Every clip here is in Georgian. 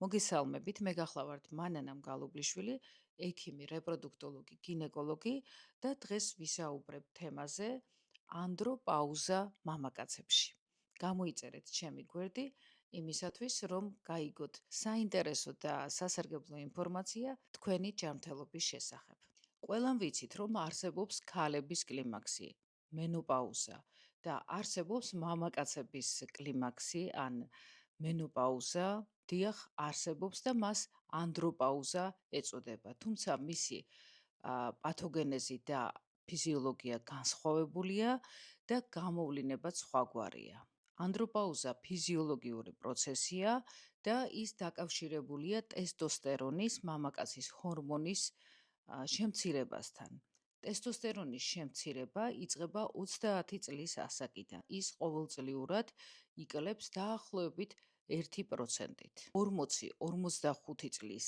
მოგესალმებით, მე გახლავართ მანანამ გალუგლიშვილი, ექიმი, რეპროდუქტოლოგი, გინეკოლოგი და დღეს ვისაუბრებ თემაზე ანდროპაუზა მამაკაცებში. გამოიწერეთ ჩემი გვერდი იმისათვის, რომ გაიგოთ საინტერესო და სასარგებლო ინფორმაცია თქვენი ჯანმრთელობის შესახებ. ყველამ ვიცით, რომ არსებობს ქალების კლიმაქსი, მენოპაუზა და არსებობს მამაკაცების კლიმაქსი ან მენოპაუზა, დიახ, არსებობს და მას ანდროპაუზა ეწოდება. თუმცა მისი პათოგენეზი და ფიზიოლოგია განსხვავებულია და გამოვლინებაც სხვაგვარია. ანდროპაუზა ფიზიოლოგიური პროცესია და ის დაკავშირებულია ტესტოსტერონის, მამაკაცის ჰორმონის შემცირებასთან. ტესტოსტერონის შემცირება იწყება 30 წლის ასაკიდან. ის ყოველწლიურად იკლებს დაახლოებით 1%-ით. 40-45 წლის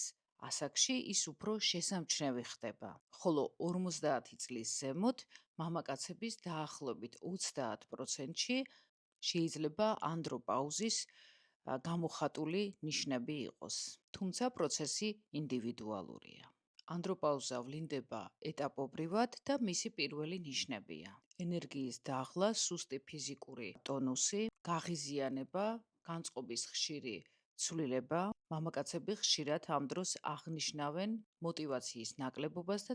ასაკში ის უფრო შესამჩნევი ხდება, ხოლო 50 წლის ზემოთ მამაკაცების დაახლოებით 30%-ში შეიძლება ანდროპაუზის გამოხატული ნიშნები იყოს, თუმცა პროცესი ინდივიდუალურია. ანდროპაუზა ვლინდება ეტაპობრივად და მისი პირველი ნიშნებია: ენერგიის დაღლა, სუსტი ფიზიკური ტონუსი, გაღიზიანება, განწყობის ხშირი ცვლილება. მამაკაცები ხშირად ამ დროს აღნიშნავენ მოტივაციის ნაკლებობას და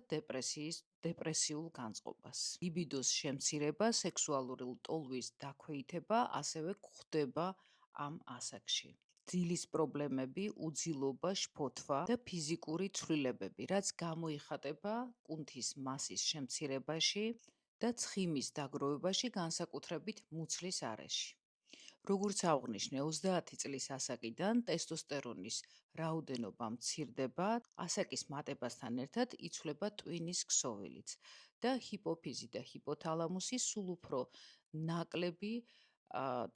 დეპრესიულ განწყობას. ლიბიდოს შემცირება, სექსუალური ლტოლვის დაქვეითება ასევე გვხდება ამ ასაკში. ძილის პრობლემები, უძილობა, შფოთვა და ფიზიკური ცვლილებები, რაც გამოიხატება კუნთის მასის შემცირებაში და ცხიმის დაგროვებაში, განსაკუთრებით მუცლის არეში. როგორც აღვნიშნე, 30 წლის ასაკიდან ტესტოსტერონის რაოდენობა მცირდება, ასაკის მატებასთან ერთად იცვლება ტვინის ქსოვილიც და ჰიპოფიზი და ჰიპოთალამუსი სულ უფრო ნაკლები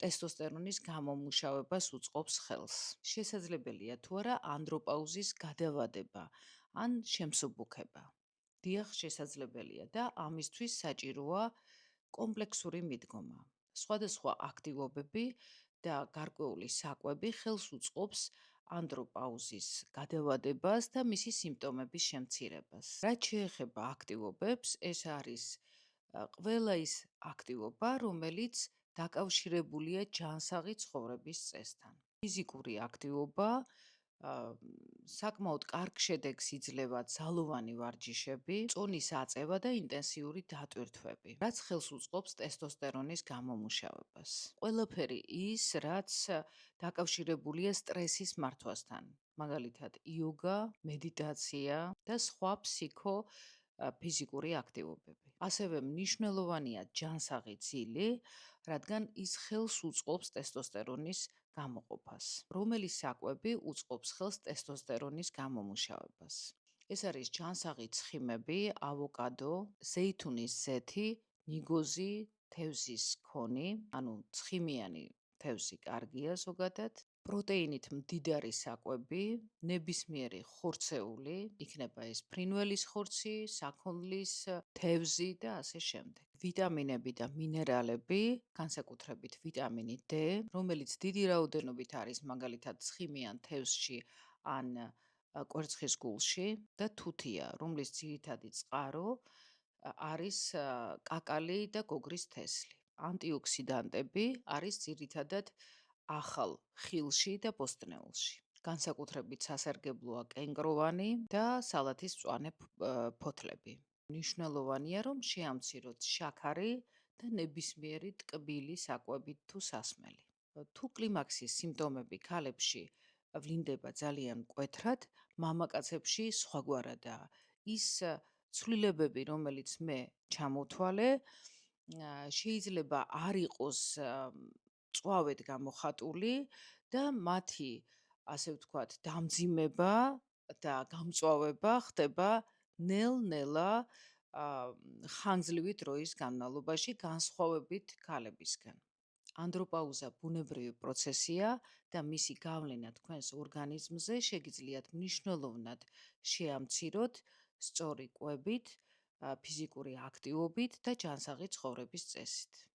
ტესტოსტერონის გამომუშავებას უწყობს ხელს. შესაძლებელია თუ არა ანდროპაუზის გადავადება ან შემსუბუქება. დიახ, შესაძლებელია და ამისთვის საჭიროა კომპლექსური მიდგომა. სხვადასხვა აქტივობები და გარკვეული საკვები ხელს უწყობს ანდროპაუზის გადავადებას და მისი სიმპტომების შემცირებას. რაც შეეხება აქტივობებს, ეს არის ყველა ის აქტივობა, რომელიც დაკავშირებულია ჯანსაღი ცხოვრების წესთან. ფიზიკური აქტივობა, საკმაოდ კარგ შედეგს იძლევა ძალოვანი ვარჯიშები, წონის აწევა და ინტენსიური დატვირთვები, რაც ხელს უწყობს ტესტოსტერონის გამომუშავებას. ყველაფერი ის, რაც დაკავშირებულია სტრესის მართვასთან, მაგალითად იოგა, მედიტაცია და სხვა ფიზიკური აქტივობები. ასევე მნიშვნელოვანია ჯანსაღი ძილი, რადგან ის ხელს უწყობს ტესტოსტერონის გამოყოფას, რომელიც საკვები უწყობს ხელს ტესტოსტერონის გამომუშავებას. ეს არის ჯანსაღი ცხიმები, ავოკადო, ზეითუნის ზეთი, ნიგოზი, თევზის ქონი, ანუ ცხიმიანი თევზი კარგია ზოგადად, პროტეინით მდიდარი საკვები, ნებისმიერი ხორცეული, იქნება ეს ფრინველის ხორცი, საქონლის, თევზი და ასე შემდეგ. ვიტამინები და მინერალები, განსაკუთრებით ვიტამინი D, რომელიც დიდი რაოდენობით არის მაგალითად ცხიმიან თევზში ან კვერცხის გულში და თუთია, რომლის ძირითადი წყარო არის კაკალი და გოგრის თესლი. ანტიოქსიდანტები არის ძირითადად ახალ ხილში და ბოსტნეულში. განსაკუთრებით სასარგებლოა კენკროვანი და სალათის მწვანე ფოთლები. მნიშვნელოვანია, რომ შეამციროთ შაქარი და ნებისმიერი ტკბილი საკვები თუ სასმელი. თუ კლიმაქსის სიმპტომები ქალებში ვლინდება ძალიან მკვეთრად, მამაკაცებში სხვაგვარადაა. ის ცვლილებები, რომელიც მე ჩამოთვალე, შეიძლება არ იყოს მწვავედ გამოხატული და მათი, ასე ვთქვათ, დამძიმება და გამწვავება ხდება ნელ-ნელა ხანგრძლივი დროის განმავლობაში, განსხვავებით ქალებისგან. ანდროპაუზა ბუნებრივი პროცესია და მისი გავლენა თქვენს ორგანიზმზე შეგიძლიათ მნიშვნელოვნად შეამციროთ სწორი კვებით, ფიზიკური აქტივობით და ჯანსაღი ცხოვრების წესით.